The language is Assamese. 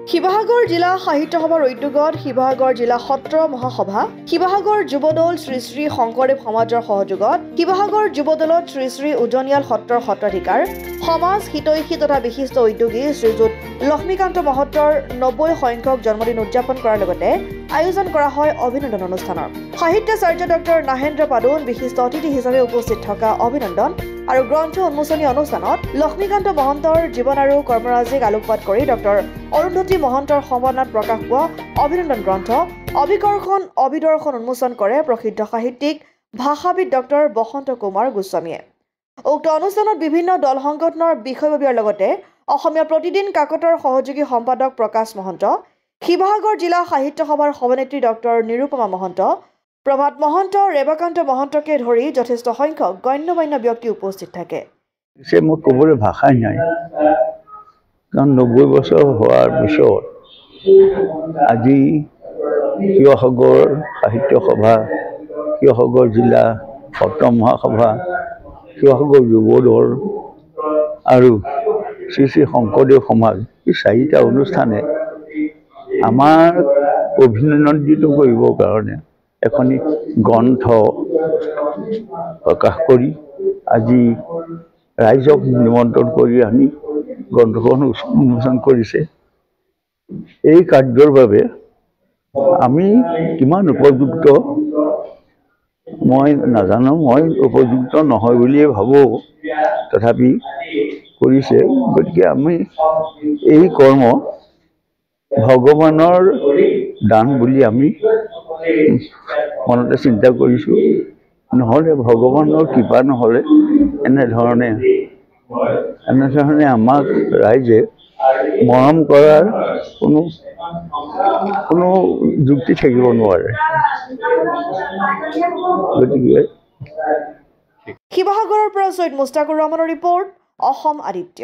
শিৱসাগৰ জিলা সাহিত্য সভাৰ উদ্যোগত শিৱসাগৰ জিলা সত্ৰ মহাসভা, শিৱসাগৰ যুৱদল শ্ৰী শ্ৰী শংকৰদেৱ সমাজৰ সহযোগত শিৱসাগৰ যুৱদলত শ্ৰী শ্ৰী উজনিয়াল সত্ৰৰ সত্ৰাধিকাৰ, সমাজ হিতৈষী তথা বিশিষ্ট উদ্যোগী শ্ৰীযুত লক্ষ্মীকান্ত মহত্তৰ 90 সংখ্যক জন্মদিন উদযাপন কৰাৰ লগতে আয়োজন কৰা হয় অভিনন্দন অনুষ্ঠানৰ। সাহিত্যাচাৰ্য ডক্টৰ নাহেন্দ্ৰ পাদুন বিশিষ্ট অতিথি হিচাপে উপস্থিত থকা অভিনন্দন আৰু গ্ৰন্থ উন্মোচনী অনুষ্ঠানত লক্ষ্মীকান্ত মহন্তৰ জীৱন আৰু কৰ্মৰাজিক আলোকপাত কৰি ডক্টৰ অৰুন্ধতী মহন্তৰ সম্মানত প্ৰকাশ পোৱা অভিনন্দন গ্ৰন্থ অভিকৰ্ষণ অভিদৰ্শন উন্মোচন কৰে প্ৰসিদ্ধ সাহিত্যিক ভাষাবিদ ডক্টৰ বসন্ত কুমাৰ গোস্বামীয়ে। উক্ত অনুষ্ঠানত বিভিন্ন দল সংগঠনৰ বিষয়ববীয়াৰ লগতে অসমীয়া প্ৰতিদিন কাকতৰ সহযোগী সম্পাদক প্ৰকাশ মহন্ত, শিৱসাগৰ জিলা সাহিত্য সভাৰ সভানেত্ৰী ডক্টৰ নিৰুপমা মহন্ত, প্ৰভাত মহন্ত, ৰেবাকান্ত মহন্তকে ধৰি যথেষ্ট সংখ্যক গণ্যমান্য ব্যক্তি উপস্থিত থাকে। মোৰ ক'বলৈ ভাষাই নাই, কাৰণ 90 বছৰ হোৱাৰ পিছত আজি শিৱসাগৰ সাহিত্য সভা, শিৱসাগৰ জিলা সত্ৰ মহাসভা, শিৱসাগৰ যুৱদল আৰু শ্ৰী শ্ৰী শংকৰদেৱ সমাজ, এই 4টা অনুষ্ঠানে আমাৰ অভিনন্দিত কৰিবৰ কাৰণে এখনি গ্ৰন্থ প্ৰকাশ কৰি আজি ৰাইজক নিমন্ত্ৰণ কৰি আনি গ্ৰন্থখন উন্মোচন কৰিছে। এই কাৰ্যৰ বাবে আমি কিমান উপযুক্ত মই নাজানো, মই উপযুক্ত নহয় বুলিয়ে ভাবোঁ, তথাপি কৰিছে। গতিকে আমি এই কৰ্ম ভগৱানৰ দান বুলি আমি মনতে চিন্তা কৰিছোঁ। নহ'লে ভগৱানৰ কৃপা নহ'লে এনেধৰণে আমাক ৰাইজে মৰম কৰাৰ কোনো যুক্তি থাকিব নোৱাৰে। গতিকে শিৱসাগৰৰ পৰা ছৈয়দ মুস্তাকুৰ ৰহমানৰ ৰিপৰ্ট, অসম আদিত্য।